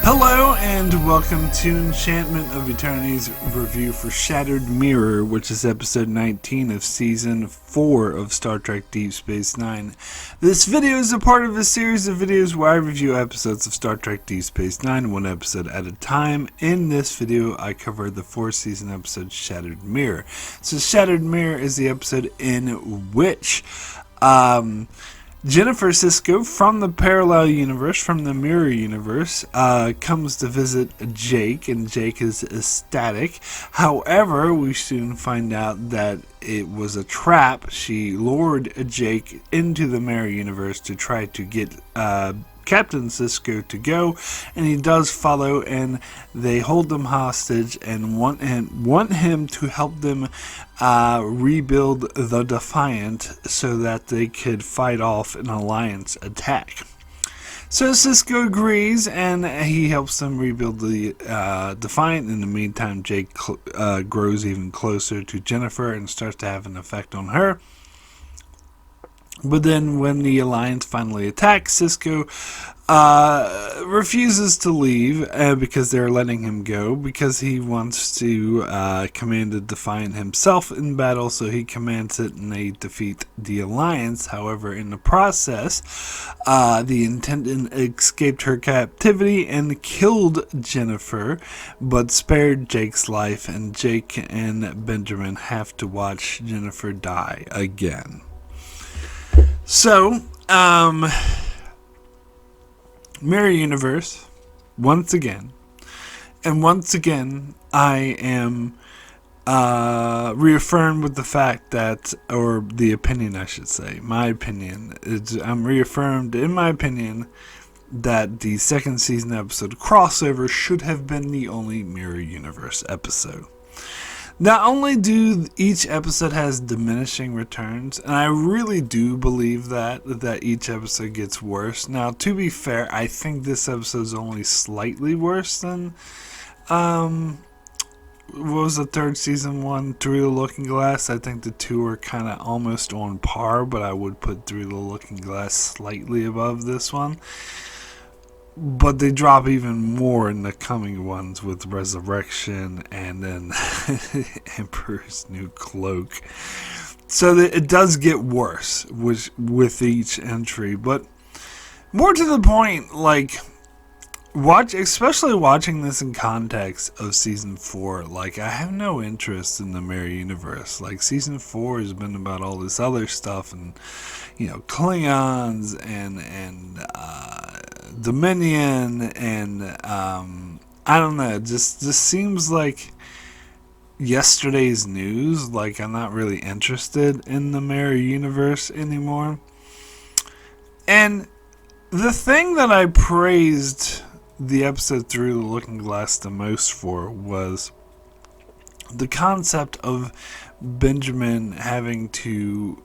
Hello and welcome to Enchantment of Eternity's review for Shattered Mirror, which is episode 19 of season 4 of Star Trek Deep Space Nine. This video is a part of a series of videos where I review episodes of Star Trek Deep Space Nine, one episode at a time. In this video, I cover the 4th season episode Shattered Mirror. So Shattered Mirror is the episode in which Jennifer Sisko from the parallel universe, from the mirror universe, comes to visit Jake, and Jake is ecstatic. However, we soon find out that it was a trap. She lured Jake into the mirror universe to try to get Captain Sisko to go, and he does follow, and they hold them hostage and want him to help them rebuild the Defiant so that they could fight off an Alliance attack. So Sisko agrees, and he helps them rebuild the Defiant. In the meantime, Jake grows even closer to Jennifer and starts to have an effect on her. But then when the Alliance finally attacks, Sisko refuses to leave because they're letting him go, because he wants to command the Defiant himself in battle, so he commands it and they defeat the Alliance. However, in the process, the Intendant escaped her captivity and killed Jennifer, but spared Jake's life, and Jake and Benjamin have to watch Jennifer die again. So, Mirror Universe, once again, I am reaffirmed with the fact that, or the opinion I should say, my opinion, I'm reaffirmed in my opinion that the 2nd season episode crossover should have been the only Mirror Universe episode. Not only do each episode has diminishing returns, and I really do believe that each episode gets worse. Now, to be fair, I think this episode is only slightly worse than, what was the 3rd season one, Through the Looking Glass. I think the two are kind of almost on par, but I would put Through the Looking Glass slightly above this one. But they drop even more in the coming ones with Resurrection and then Emperor's New Cloak. So that it does get worse with each entry. But more to the point, like, especially watching this in context of Season 4, like, I have no interest in the Mirror Universe. Like, Season 4 has been about all this other stuff and, you know, Klingons and Dominion, and I don't know, just seems like yesterday's news. Like, I'm not really interested in the Mirror Universe anymore. And the thing that I praised the episode Through the Looking Glass the most for was the concept of Benjamin having to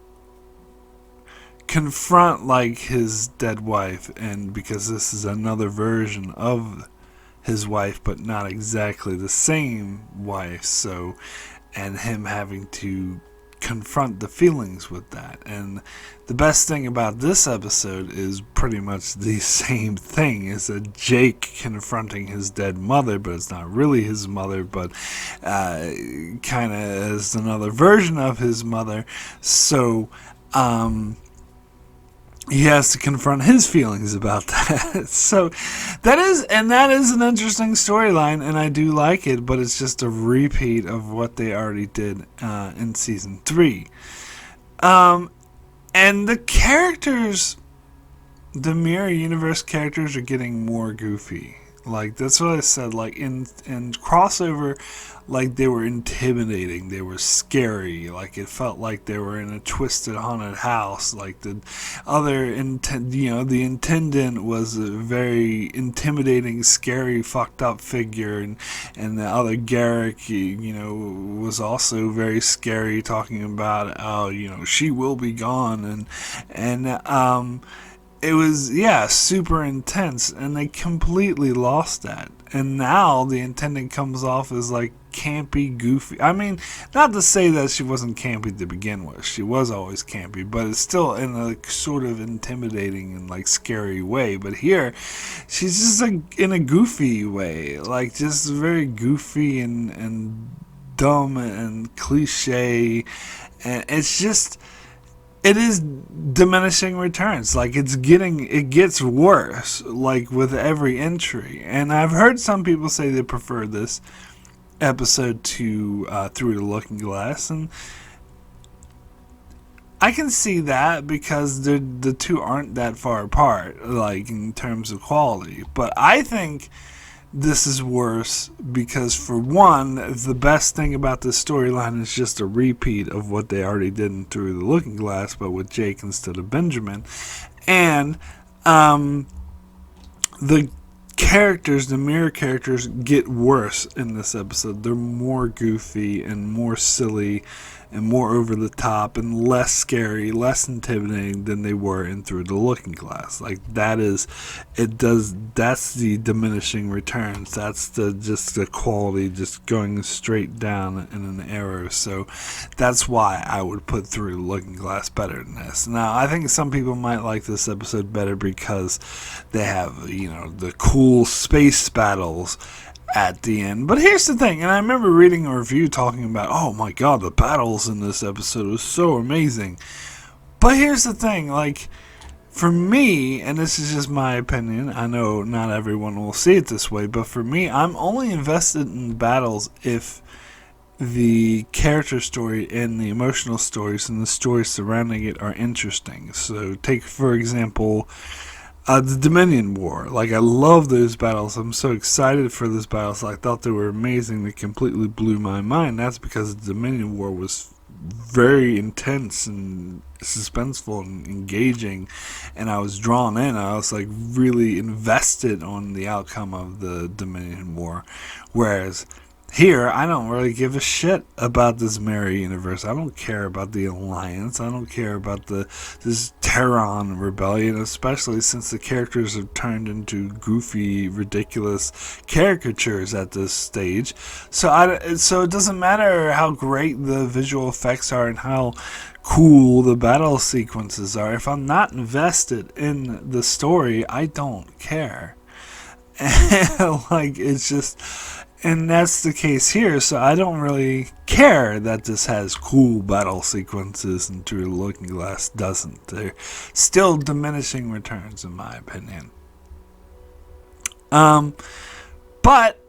confront, like, his dead wife, and because this is another version of his wife but not exactly the same wife, so, and him having to confront the feelings with that. And the best thing about this episode is pretty much the same thing. It's a Jake confronting his dead mother, but it's not really his mother, but kind of is another version of his mother. So he has to confront his feelings about that. So that is an interesting storyline, and I do like it, but it's just a repeat of what they already did in season 3. And the characters, the Mirror Universe characters, are getting more goofy. Like, that's what I said. Like, in crossover, like, they were intimidating, they were scary, like, it felt like they were in a twisted haunted house. Like, the other the Intendant was a very intimidating, scary, fucked up figure, and the other Garrick, was also very scary, talking about, she will be gone, and it was, yeah, super intense, and they completely lost that. And now the intendant comes off as like campy, goofy. I mean, not to say that she wasn't campy to begin with. She was always campy, but it's still in a sort of intimidating and like scary way. But here, she's just like in a goofy way, like just very goofy and dumb and cliche, and it's just, it is diminishing returns. Like it gets worse, like with every entry. And I've heard some people say they prefer this episode to Through the Looking Glass, and I can see that because the two aren't that far apart, like in terms of quality. But I think this is worse because, for one, the best thing about this storyline is just a repeat of what they already did in Through the Looking Glass, but with Jake instead of Benjamin. And the characters, the mirror characters, get worse in this episode. They're more goofy and more silly and more over the top and less scary, less intimidating than they were in Through the Looking Glass. Like that's the diminishing returns. That's the quality just going straight down in an arrow. So that's why I would put Through the Looking Glass better than this. Now, I think some people might like this episode better because they have, the cool space battles at the end. But here's the thing, and I remember reading a review talking about, oh my god, the battles in this episode was so amazing. But here's the thing, like, for me, and this is just my opinion, I know not everyone will see it this way, but for me, I'm only invested in battles if the character story and the emotional stories and the stories surrounding it are interesting. So take, for example, the Dominion War. Like, I love those battles. I'm so excited for those battles. I thought they were amazing. They completely blew my mind. That's because the Dominion War was very intense and suspenseful and engaging, and I was drawn in. I was like really invested on the outcome of the Dominion War. Whereas here, I don't really give a shit about this mirror universe. I don't care about the Alliance. I don't care about this Terran rebellion, especially since the characters have turned into goofy, ridiculous caricatures at this stage. So it doesn't matter how great the visual effects are and how cool the battle sequences are. If I'm not invested in the story, I don't care. And like, it's just... And that's the case here, so I don't really care that this has cool battle sequences and Through the Looking Glass doesn't. They're still diminishing returns, in my opinion. But,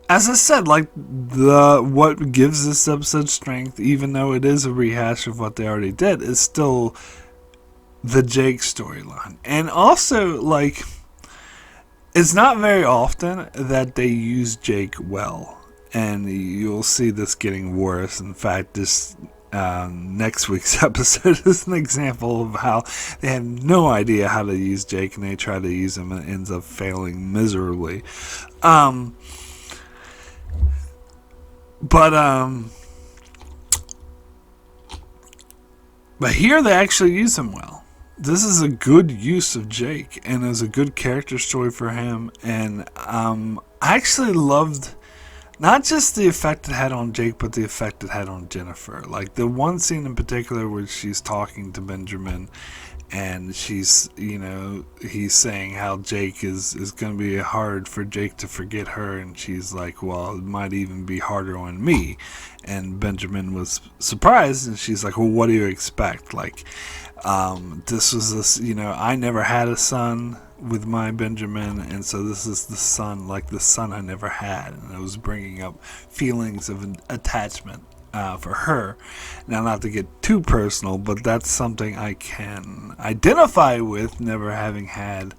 as I said, like, what gives this episode strength, even though it is a rehash of what they already did, is still the Jake storyline. And also, like... It's not very often that they use Jake well, and you'll see this getting worse. In fact, this next week's episode is an example of how they have no idea how to use Jake, and they try to use him, and it ends up failing miserably. But here they actually use him well. This is a good use of Jake, and is a good character story for him. And I actually loved not just the effect it had on Jake, but the effect it had on Jennifer. Like the one scene in particular where she's talking to Benjamin, and she's, he's saying how Jake is going to be hard for Jake to forget her, and she's like, well, it might even be harder on me. And Benjamin was surprised, and she's like, well, what do you expect? Like, I never had a son with my Benjamin, and so this is the son I never had, and it was bringing up feelings of attachment for her. Now, not to get too personal, but that's something I can identify with, never having had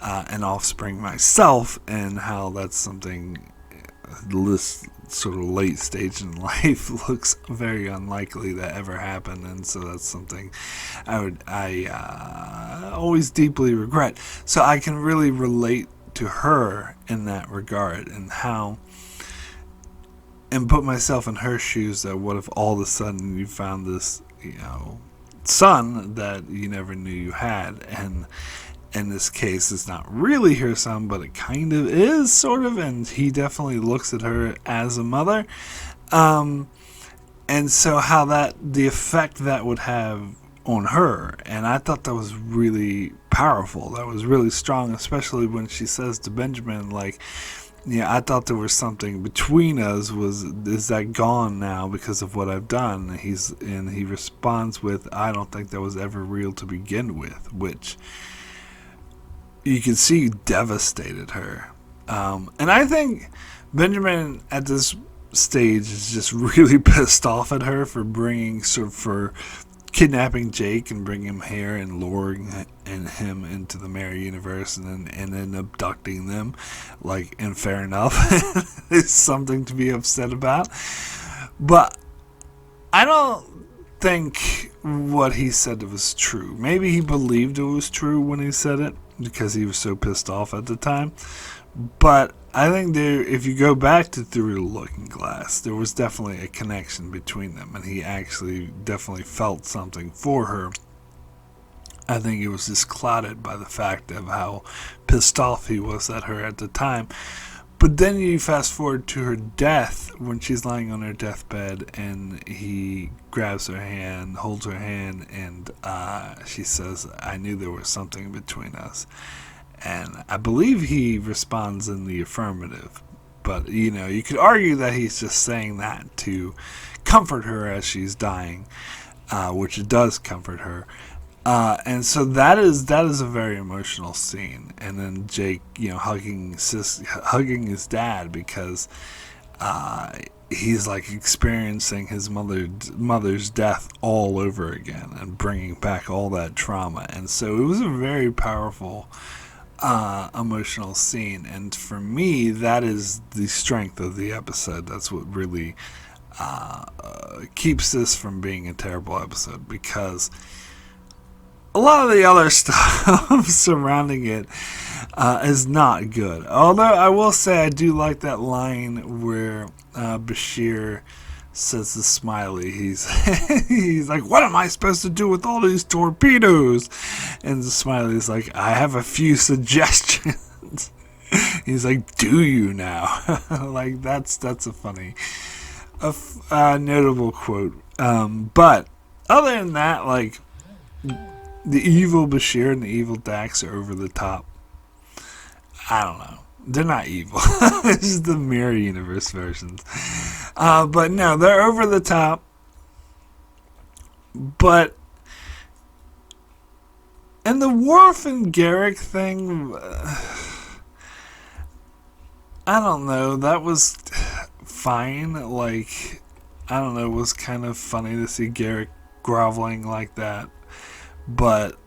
an offspring myself, and how that's something this sort of late stage in life looks very unlikely to ever happen, and so that's something I always deeply regret. So I can really relate to her in that regard, and put myself in her shoes, that what if all of a sudden you found this, son that you never knew you had, and in this case, it's not really her son, but it kind of is, sort of, and he definitely looks at her as a mother. And so how the effect that would have on her, and I thought that was really powerful. That was really strong, especially when she says to Benjamin, like, yeah, I thought there was something between us. Is that gone now because of what I've done? And he responds with, I don't think that was ever real to begin with, which you can see devastated her. And I think Benjamin at this stage is just really pissed off at her for kidnapping Jake and bringing him here and luring him into the mirror universe and then abducting them. Like, and fair enough, it's something to be upset about. But I don't think what he said was true. Maybe he believed it was true when he said it because he was so pissed off at the time. But I think if you go back to Through the Looking Glass, there was definitely a connection between them, and he actually definitely felt something for her. I think it was just clouded by the fact of how pissed off he was at her at the time. But then you fast forward to her death, when she's lying on her deathbed, and he grabs her hand, holds her hand, and she says, I knew there was something between us. And I believe he responds in the affirmative. But, you could argue that he's just saying that to comfort her as she's dying, which it does comfort her. And so that is a very emotional scene. And then Jake, hugging his dad because he's like experiencing his mother's death all over again and bringing back all that trauma. And so it was a very powerful emotional scene, and for me that is the strength of the episode. That's what really keeps this from being a terrible episode, because a lot of the other stuff surrounding it is not good. Although I will say I do like that line where Bashir says to Smiley, he's like, what am I supposed to do with all these torpedoes? And Smiley's like, I have a few suggestions. He's like, do you now? Like, that's a funny, notable quote. But other than that, like, the evil Bashir and the evil Dax are over the top. I don't know. They're not evil. This is the Mirror Universe versions. But no, they're over the top. But and the Worf and Garrick thing, I don't know. That was fine. Like, I don't know. It was kind of funny to see Garrick groveling like that. But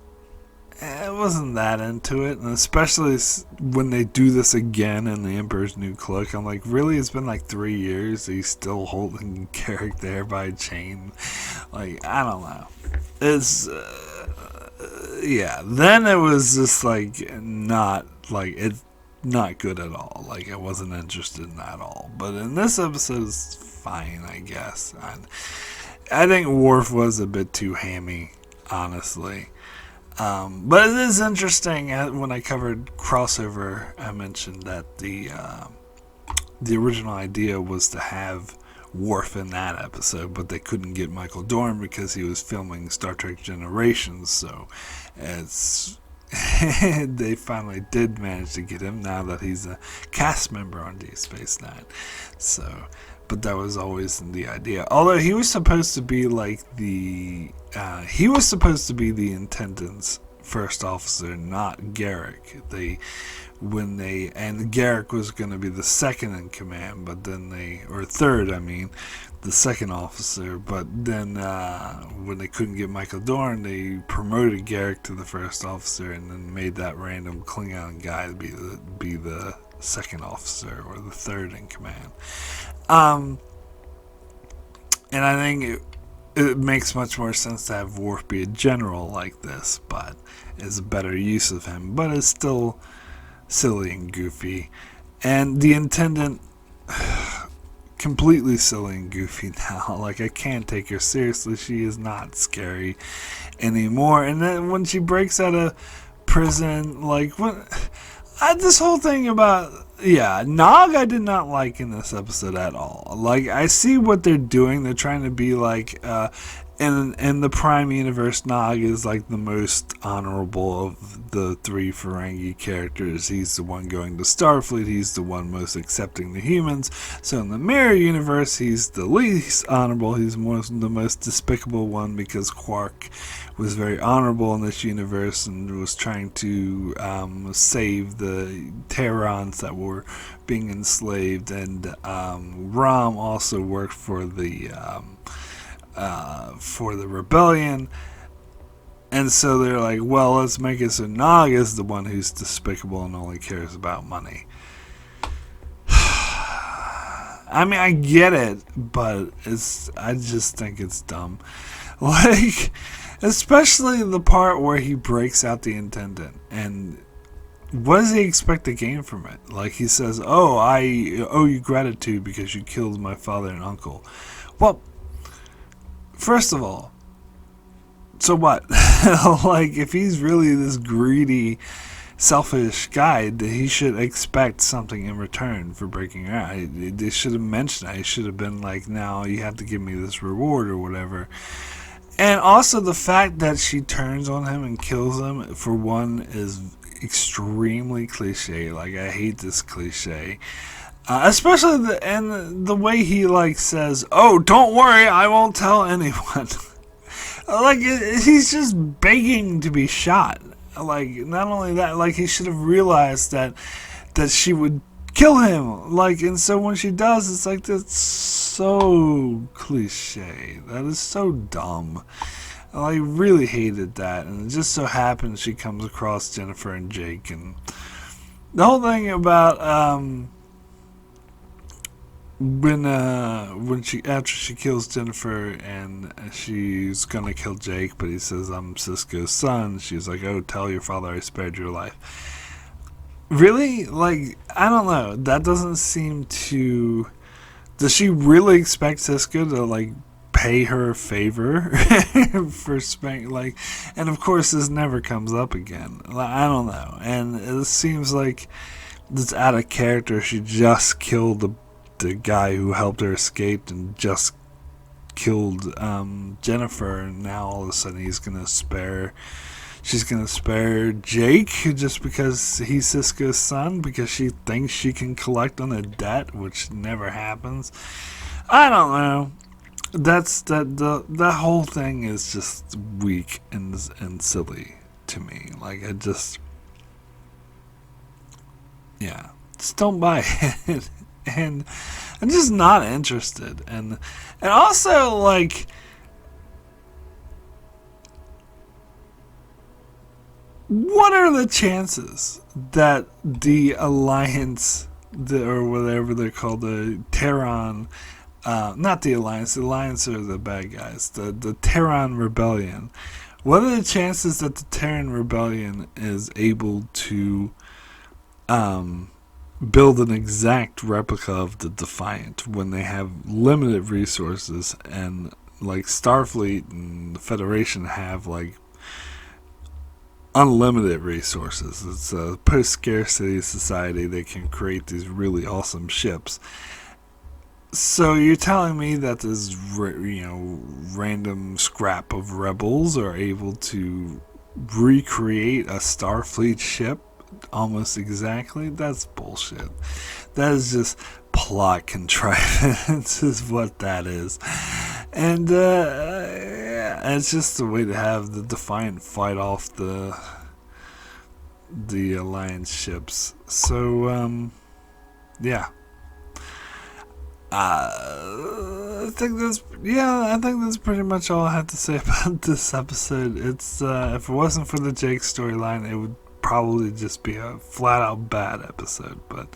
I wasn't that into it, and especially when they do this again in The Emperor's New Cloak. I'm like, really? It's been like 3 years. He's still holding Garrick there by a chain. Like, I don't know. It's yeah. Then it was just like not good at all. Like, I wasn't interested in that at all. But in this episode, it's fine, I guess. I think Worf was a bit too hammy, honestly. But it is interesting. When I covered Crossover, I mentioned that the original idea was to have Worf in that episode, but they couldn't get Michael Dorn because he was filming Star Trek Generations. So they finally did manage to get him now that he's a cast member on Deep Space Nine. So, but that was always the idea. Although he was supposed to be like the Intendant's first officer, not Garrick. And Garrick was going to be the second in command, but then third, the second officer. But then when they couldn't get Michael Dorn, they promoted Garrick to the first officer, and then made that random Klingon guy to be the second officer or the third in command. And I think it makes much more sense to have Worf be a general like this, but is a better use of him. But it's still silly and goofy. And the Intendant, completely silly and goofy now. Like, I can't take her seriously. She is not scary anymore. And then when she breaks out of prison. Like, what? This whole thing about, yeah, Nog I did not like in this episode at all. Like, I see what they're doing. They're trying to be like, in the Prime universe, Nog is like the most honorable of the three Ferengi characters. He's the one going to Starfleet. He's the one most accepting the humans. So in the Mirror universe, he's the least honorable. He's the most despicable one, because Quark was very honorable in this universe and was trying to save the Terrans that were being enslaved. And Rom also worked for the rebellion. And so they're like, well, let's make it so Nog is the one who's despicable and only cares about money. I mean, I get it, but I just think it's dumb. Like, especially the part where he breaks out the Intendant, and what does he expect to gain from it? Like, he says, oh, I owe you gratitude because you killed my father and uncle. Well, first of all, so what? Like, if he's really this greedy, selfish guy, he should expect something in return for breaking her out. They should have mentioned that. He should have been like, now you have to give me this reward or whatever. And also the fact that she turns on him and kills him, for one, is extremely cliche. Like, I hate this cliche. Especially the way he like says, oh, don't worry, I won't tell anyone. Like, he's just begging to be shot. Like, not only that, like, he should have realized that she would kill him. Like, and so when she does, it's like, that's so cliche. That is so dumb. I really hated that. And it just so happens she comes across Jennifer and Jake. And the whole thing about when she, after she kills Jennifer and she's gonna kill Jake, but he says, I'm Sisko's son, she's like, oh, tell your father I spared your life. Really? Like, I don't know, that doesn't seem to... Does she really expect Sisko to like pay her a favor for sparing, like... And of course this never comes up again. Like, I don't know, and it seems like it's out of character. She just killed the guy who helped her escape and just killed Jennifer, and now all of a sudden she's gonna spare Jake just because he's Sisko's son, because she thinks she can collect on a debt, which never happens. I don't know. That whole thing is just weak and silly to me. Like, I just, yeah, just don't buy it. And I'm just not interested. And also, like, what are the chances that the Alliance, or whatever they're called, the Terran, not the Alliance are the bad guys, the Terran Rebellion, what are the chances that the Terran Rebellion is able to build an exact replica of the Defiant when they have limited resources, and like Starfleet and the Federation have like unlimited resources? It's a post-scarcity society. They can create these really awesome ships. So you're telling me that this random scrap of rebels are able to recreate a Starfleet ship almost exactly? That's bullshit. That is just plot contrivance is what that is. And it's just a way to have the Defiant fight off the Alliance ships. So yeah, I think that's pretty much all I have to say about this episode. It's if it wasn't for the Jake storyline, it would probably just be a flat out bad episode, but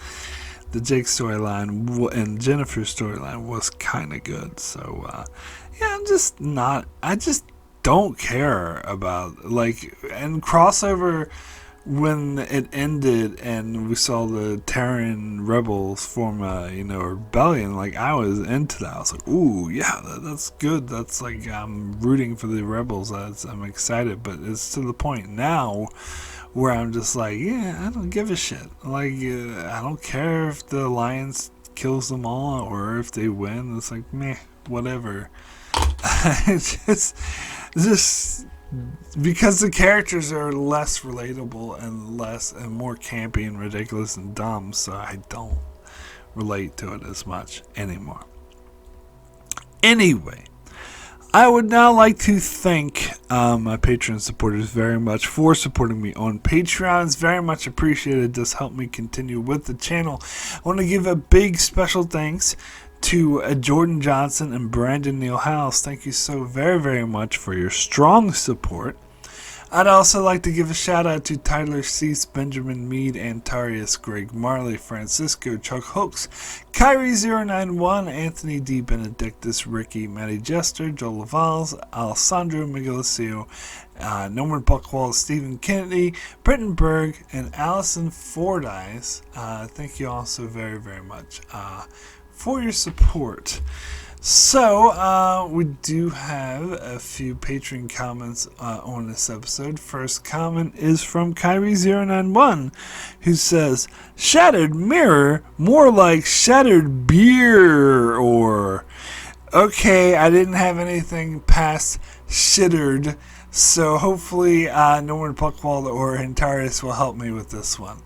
the Jake storyline and Jennifer's storyline was kind of good. So yeah, I just don't care about, like, and crossover when it ended and we saw the Terran rebels form a rebellion. Like, I was into that. I was like, ooh, yeah, that's good. That's like, I'm rooting for the rebels. I'm excited. But it's to the point now where I'm just like, yeah, I don't give a shit. Like, I don't care if the alliance kills them all or if they win. It's like, meh, whatever. It's just because the characters are less relatable and more campy and ridiculous and dumb, so I don't relate to it as much anymore. Anyway, I would now like to thank my Patreon supporters very much for supporting me on Patreon. It's very much appreciated. It does help me continue with the channel. I want to give a big special thanks to Jordan Johnson and Brandon Neal House. Thank you so very, very much for your strong support. I'd also like to give a shout out to Tyler Cease, Benjamin Mead, Antarius, Greg Marley, Francisco, Chuck Hooks, Kyrie091, Anthony D. Benedictus, Ricky, Matty Jester, Joel Lavals, Alessandro Miguelcio, Norman Buckwald, Stephen Kennedy, Britton Berg, and Allison Fordyce. Thank you all so very, very much for your support. So, we do have a few Patreon comments on this episode. First comment is from Kyrie091, who says, "Shattered mirror, more like shattered beer," or... Okay, I didn't have anything past shittered, so hopefully Norman Buckwald or Antarius will help me with this one.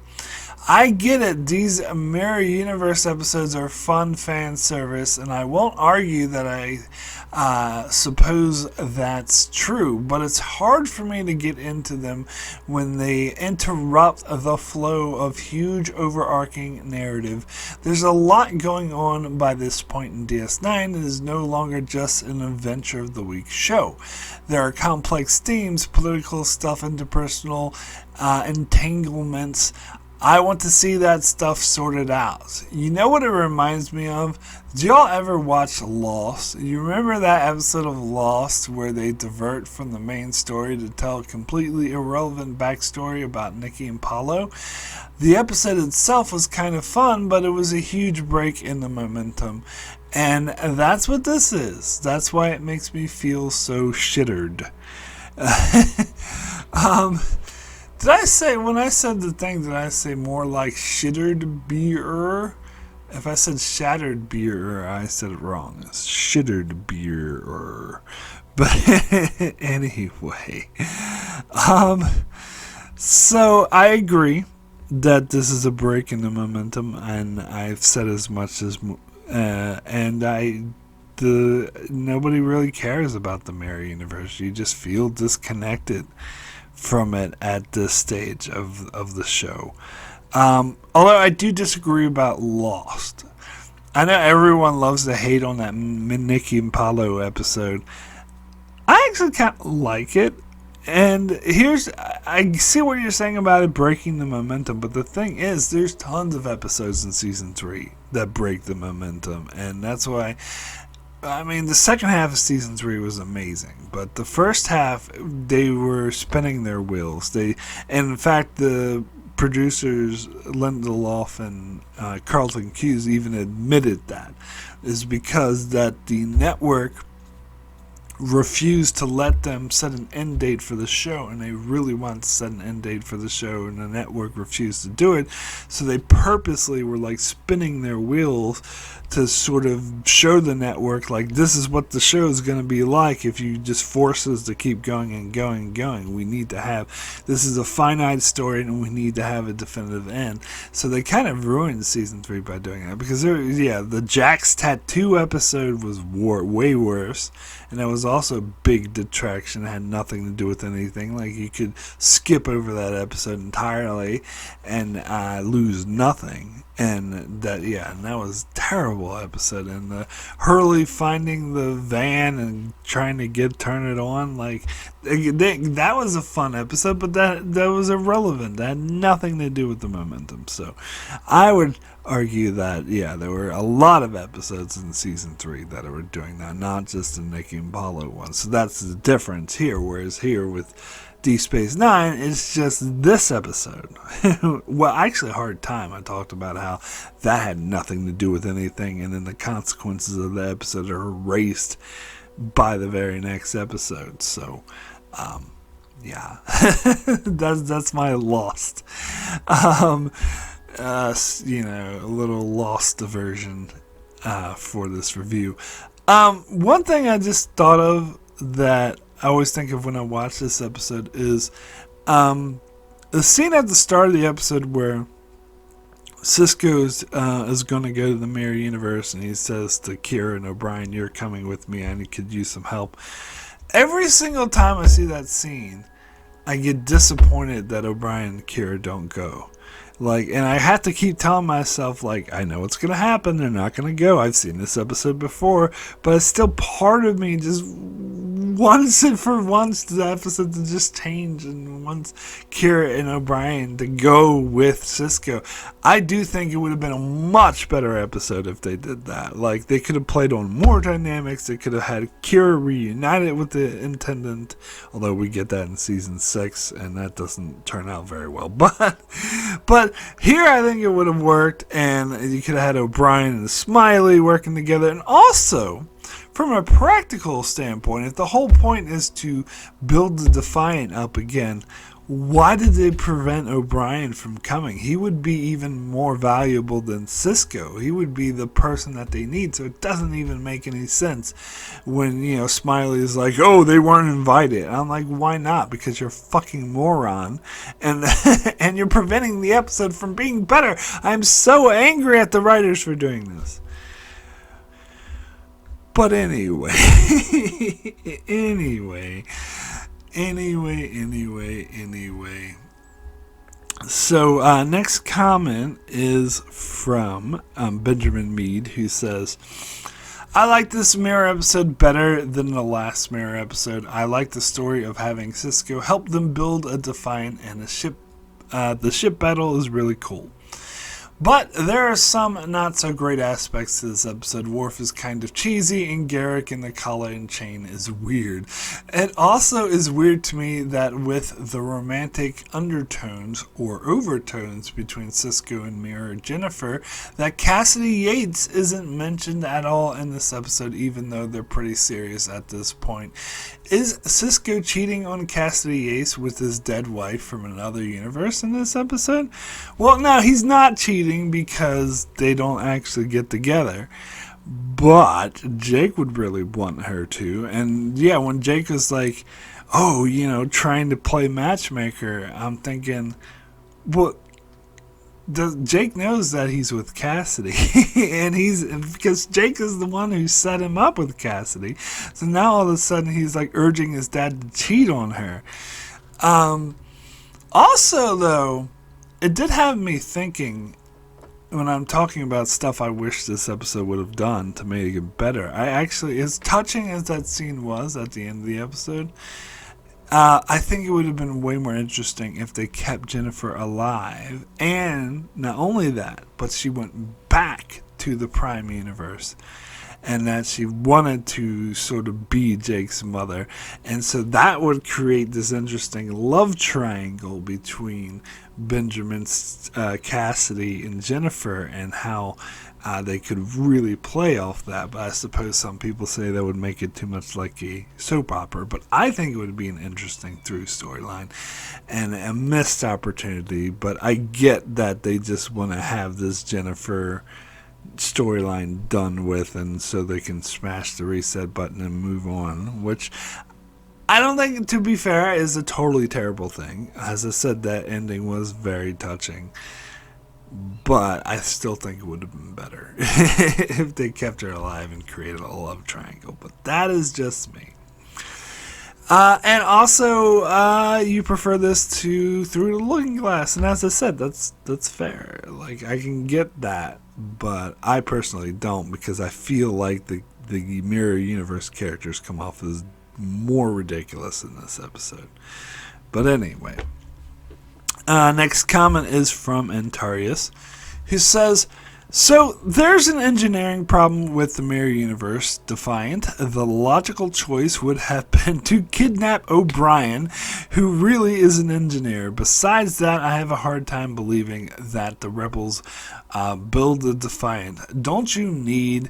I get it, these Mirror Universe episodes are fun fan service, and I won't argue that I suppose that's true, but it's hard for me to get into them when they interrupt the flow of huge overarching narrative. There's a lot going on by this point in DS9. It is no longer just an Adventure of the Week show. There are complex themes, political stuff, interpersonal entanglements. I want to see that stuff sorted out. You know what it reminds me of? Did y'all ever watch Lost? You remember that episode of Lost where they divert from the main story to tell a completely irrelevant backstory about Nikki and Paulo? The episode itself was kind of fun, but it was a huge break in the momentum. And that's what this is. That's why it makes me feel so shittered. Did I say, when I said the thing, did I say more like shittered beer? If I said shattered beer, I said it wrong. It's shittered beer. But anyway. So I agree that this is a break in the momentum, and I've said as much as... nobody really cares about the Mirror Universe. You just feel disconnected from it at this stage of the show. Although I do disagree about Lost. I know everyone loves to hate on that Nikki and Paulo episode. I actually kind of like it. And I see what you're saying about it breaking the momentum, but the thing is, there's tons of episodes in season 3 that break the momentum, and that's why... I mean, the second half of season 3 was amazing, but the first half, they were spinning their wheels. In fact, the producers, Lindelof and Carlton Cuse, even admitted that, is because that the network refused to let them set an end date for the show, and they really wanted to set an end date for the show, and the network refused to do it, so they purposely were like spinning their wheels to sort of show the network like, this is what the show is going to be like if you just force us to keep going and going and going. We need to have, this is a finite story and we need to have a definitive end. So they kind of ruined season 3 by doing that, because the Jack's tattoo episode was way worse, and that was also a big detraction. It had nothing to do with anything. Like, you could skip over that episode entirely and lose nothing. And that was a terrible episode. And the Hurley finding the van and trying to turn it on, like, that was a fun episode, but that was irrelevant. That had nothing to do with the momentum. So I would argue that there were a lot of episodes in season 3 that were doing that, not just the Nikki and Paulo one. So that's the difference here. Whereas here with Deep Space Nine, it's just this episode. Well, actually, Hard Time, I talked about how that had nothing to do with anything, and then the consequences of the episode are erased by the very next episode. So, yeah, that's my lost. Um, a little lost diversion for this review. One thing I just thought of that I always think of when I watch this episode is the scene at the start of the episode where Cisco is going to go to the mirror universe, and he says to Kira and O'Brien, "You're coming with me. I could use some help." Every single time I see that scene, I get disappointed that O'Brien and Kira don't go. And I have to keep telling myself, I know what's going to happen. They're not going to go. I've seen this episode before, but it's still part of me just wants it for once the episode to just change and wants Kira and O'Brien to go with Cisco. I do think it would have been a much better episode if they did that. They could have played on more dynamics. They could have had Kira reunited with the Intendant, although we get that in season 6, and that doesn't turn out very well. But here I think it would have worked, and you could have had O'Brien and Smiley working together. And also, from a practical standpoint, if the whole point is to build the Defiant up again, why did they prevent O'Brien from coming? He would be even more valuable than Cisco. He would be the person that they need. So it doesn't even make any sense when, Smiley is like, "Oh, they weren't invited." And I'm like, why not? Because you're a fucking moron. And and you're preventing the episode from being better. I'm so angry at the writers for doing this. But anyway. Anyway. So, next comment is from Benjamin Mead, who says, "I like this mirror episode better than the last mirror episode. I like the story of having Cisco help them build a Defiant and a ship. The ship battle is really cool. But there are some not so great aspects to this episode. Worf is kind of cheesy, and Garrick in the collar and chain is weird. It also is weird to me that with the romantic undertones or overtones between Cisco and Mirror Jennifer, that Cassidy Yates isn't mentioned at all in this episode, even though they're pretty serious at this point. Is Cisco cheating on Cassidy Yates with his dead wife from another universe in this episode? Well, no, he's not cheating because they don't actually get together. But Jake would really want her to. And yeah, when Jake was like, trying to play matchmaker, I'm thinking, well, Jake knows that he's with Cassidy, and because Jake is the one who set him up with Cassidy. So now all of a sudden he's urging his dad to cheat on her. Also, though, it did have me thinking when I'm talking about stuff I wish this episode would have done to make it better. As touching as that scene was at the end of the episode, I think it would have been way more interesting if they kept Jennifer alive. And not only that, but she went back to the Prime Universe. And that she wanted to sort of be Jake's mother. And so that would create this interesting love triangle between Benjamin, Cassidy, and Jennifer, and how they could really play off that. But I suppose some people say that would make it too much like a soap opera. But I think it would be an interesting through storyline and a missed opportunity. But I get that they just want to have this Jennifer storyline done with, and so they can smash the reset button and move on, which I don't think, to be fair, is a totally terrible thing. As I said, that ending was very touching, but I still think it would have been better if they kept her alive and created a love triangle. But that is just me. And also, you prefer this to Through the Looking Glass, and as I said, that's fair. I can get that, but I personally don't, because I feel like the Mirror Universe characters come off as more ridiculous in this episode. But anyway, next comment is from Antarius, who says, "So, there's an engineering problem with the Mirror Universe Defiant. The logical choice would have been to kidnap O'Brien, who really is an engineer. Besides that, I have a hard time believing that the rebels build the Defiant. Don't you need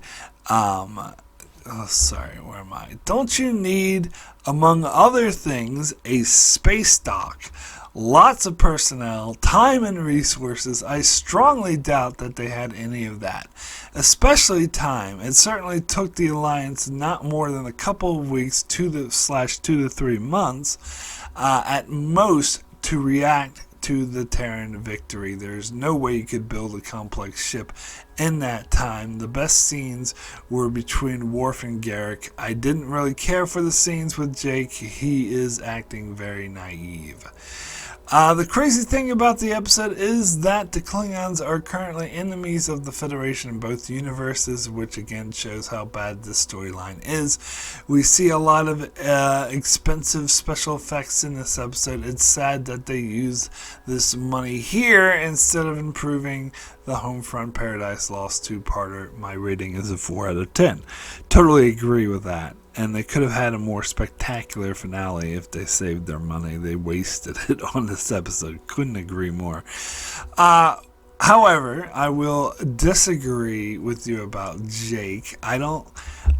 where am I? Don't you need, among other things, a space dock? Lots of personnel, time and resources. I strongly doubt that they had any of that. Especially time. It certainly took the Alliance not more than a couple of weeks, 2 to 3 months, at most, to react to the Terran victory. There's no way you could build a complex ship in that time. The best scenes were between Worf and Garrick. I didn't really care for the scenes with Jake. He is acting very naive. The crazy thing about the episode is that the Klingons are currently enemies of the Federation in both universes, which again shows how bad this storyline is. We see a lot of expensive special effects in this episode. It's sad that they use this money here instead of improving the Homefront Paradise Lost two-parter. My rating is a 4 out of 10. Totally agree with that. And they could have had a more spectacular finale if they saved their money. They wasted it on this episode. Couldn't agree more. However, I will disagree with you about Jake.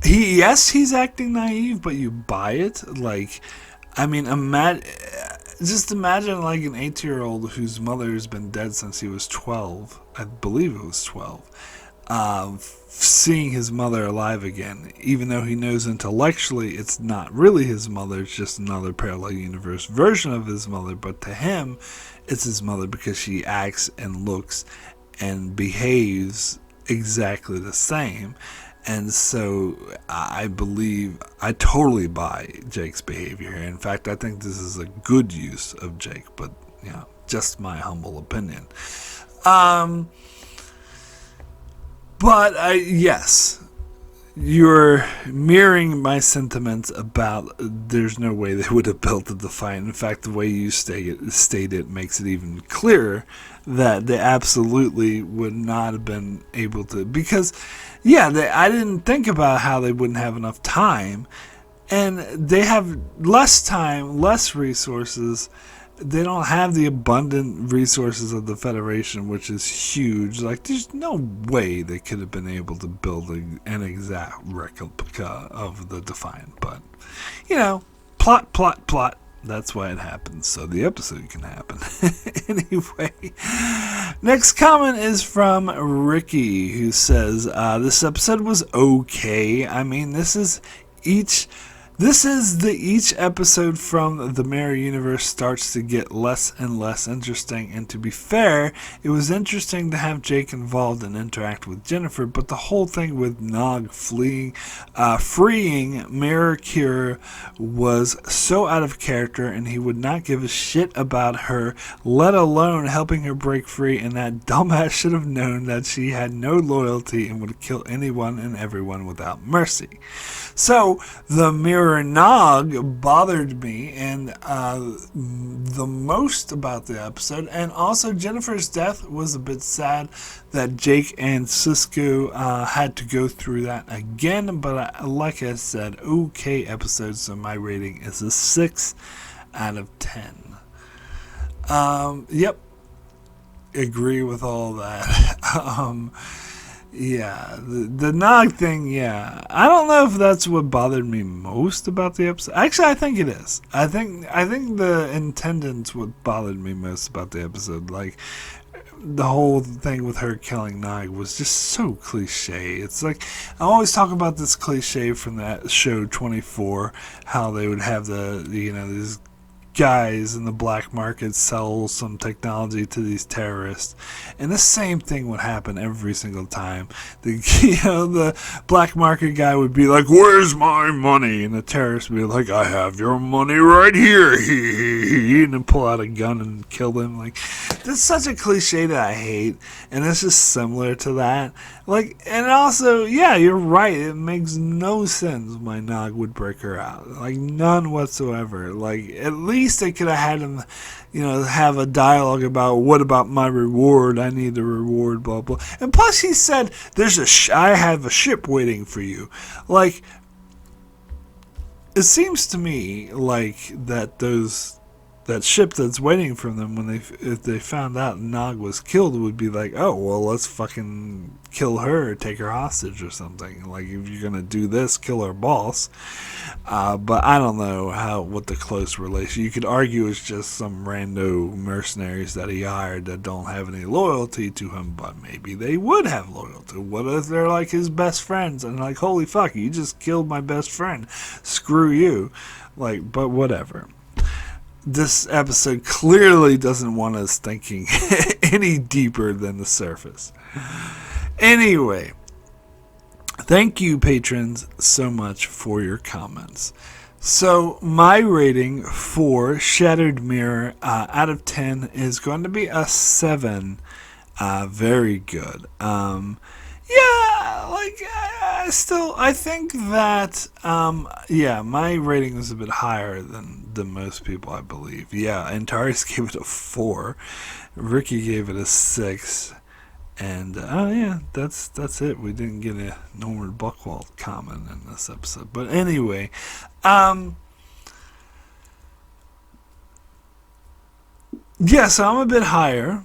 Yes, he's acting naive, but you buy it. Just imagine like an 8-year-old whose mother has been dead since he was 12. I believe it was 12. Seeing his mother alive again, even though he knows intellectually it's not really his mother, it's just another parallel universe version of his mother, but to him it's his mother because she acts and looks and behaves exactly the same. And so I totally buy Jake's behavior here. In fact, I think this is a good use of Jake, but just my humble opinion. But yes, you're mirroring my sentiments about there's no way they would have built the Defiant. In fact, the way you state it makes it even clearer that they absolutely would not have been able to. Because, I didn't think about how they wouldn't have enough time. And they have less time, less resources. They don't have the abundant resources of the Federation, which is huge. There's no way they could have been able to build an exact replica of the Defiant. But, plot. That's why it happens, so the episode can happen. Anyway, next comment is from Ricky, who says, this episode was okay. I mean, this is each episode from the Mirror Universe starts to get less and less interesting, and to be fair, it was interesting to have Jake involved and interact with Jennifer, but the whole thing with Nog freeing Mirror Cure was so out of character, and he would not give a shit about her, let alone helping her break free, and that dumbass should have known that she had no loyalty and would kill anyone and everyone without mercy. So, the Mirror Nog bothered me and the most about the episode, and also Jennifer's death was a bit sad that Jake and Cisco had to go through that again, but like I said, okay episode, so my rating is a 6 out of 10. Yep, agree with all that. The Nog thing, I don't know if that's what bothered me most about the episode. Actually, I think it is. I think the intendant's what bothered me most about the episode. The whole thing with her killing Nog was just so cliche. It's I always talk about this cliche from that show 24, how they would have these guys in the black market sell some technology to these terrorists, and the same thing would happen every single time. The black market guy would be like, "Where's my money?" And the terrorist would be like, "I have your money right here," and then pull out a gun and kill them. That's such a cliche that I hate, and this is similar to that. And also, you're right, it makes no sense why Nog would break her out. None whatsoever. At least they could have had him, have a dialogue about, what about my reward? I need a reward, blah, blah. And plus he said, I have a ship waiting for you. It seems to me that those that ship that's waiting for them when if they found out Nog was killed would be like, oh well, let's fucking kill her, take her hostage or something. Like, if you're gonna do this, kill our boss. But I don't know what the close relation. You could argue it's just some rando mercenaries that he hired that don't have any loyalty to him, but maybe they would have loyalty. What if they're like his best friends and like, holy fuck, you just killed my best friend, screw you. Like, but whatever. This episode clearly doesn't want us thinking any deeper than the surface. Anyway, thank you, patrons, so much for your comments. So, my rating for Shattered Mirror out of 10 is going to be a 7. Very good. Yeah, like, I think that, my rating was a bit higher than most people, I believe. Yeah, Antares gave it a 4. Ricky gave it a 6. And, that's it. We didn't get a Norman Buckwald comment in this episode. But anyway, so I'm a bit higher,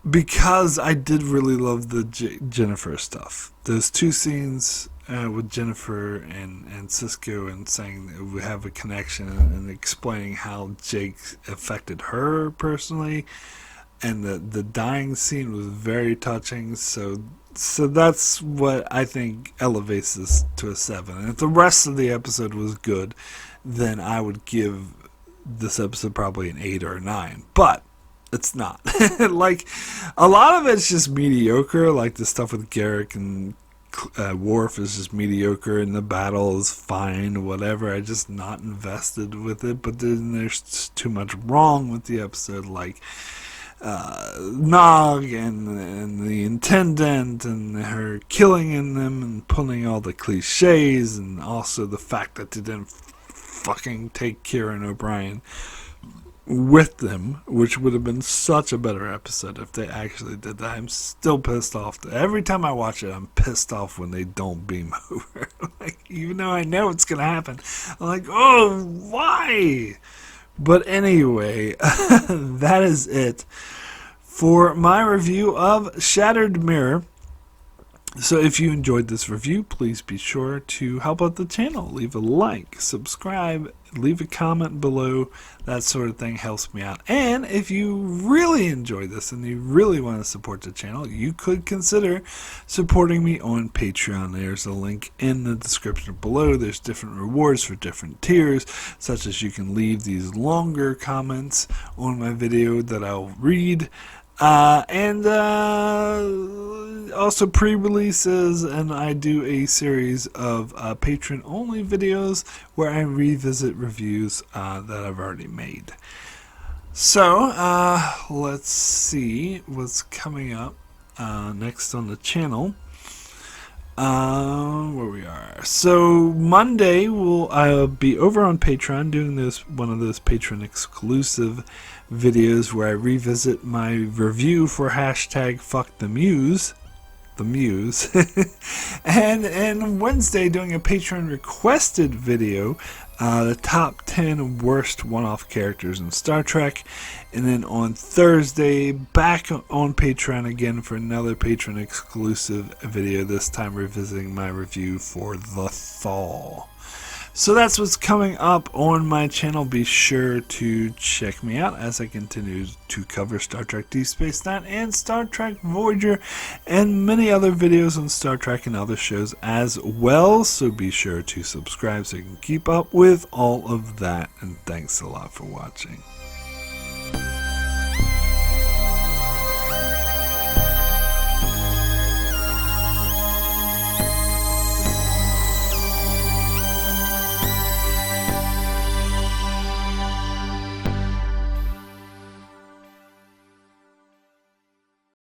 because I did really love the Jennifer stuff. Those 2 scenes with Jennifer and Cisco, and saying that we have a connection, and explaining how Jake affected her personally, and the dying scene was very touching. So that's what I think elevates this to a 7. And if the rest of the episode was good, then I would give this episode probably an 8 or a 9. But it's not. Like, a lot of it's just mediocre. Like, the stuff with Garrick and Worf is just mediocre, and the battle is fine, whatever. I'm just not invested with it. But then there's too much wrong with the episode, like Nog and the Intendant and her killing in them and pulling all the cliches, and also the fact that they didn't fucking take Kieran O'Brien with them, which would have been such a better episode if they actually did that. I'm still pissed off. Every time I watch it, I'm pissed off when they don't beam over. Like, even though I know it's gonna happen, I'm like, oh, why? But anyway, that is it for my review of Shattered Mirror. So if you enjoyed this review, please be sure to help out the channel. Leave a like, subscribe, leave a comment below. That sort of thing helps me out. And if you really enjoy this and you really want to support the channel, you could consider supporting me on Patreon. There's a link in the description below. There's different rewards for different tiers, such as you can leave these longer comments on my video that I'll read. And also pre-releases, and I do a series of patron-only videos where I revisit reviews that I've already made. So, let's see what's coming up next on the channel. Where we are. So Monday I'll be over on Patreon doing one of those patron exclusive videos where I revisit my review for #FuckTheMuse. And Wednesday doing a patron requested video, the top 10 worst one-off characters in Star Trek. And then on Thursday, back on Patreon again for another patron exclusive video, this time revisiting my review for The Thaw. So that's what's coming up on my channel. Be sure to check me out as I continue to cover Star Trek Deep Space Nine and Star Trek Voyager and many other videos on Star Trek and other shows as well. So be sure to subscribe so you can keep up with all of that. And thanks a lot for watching.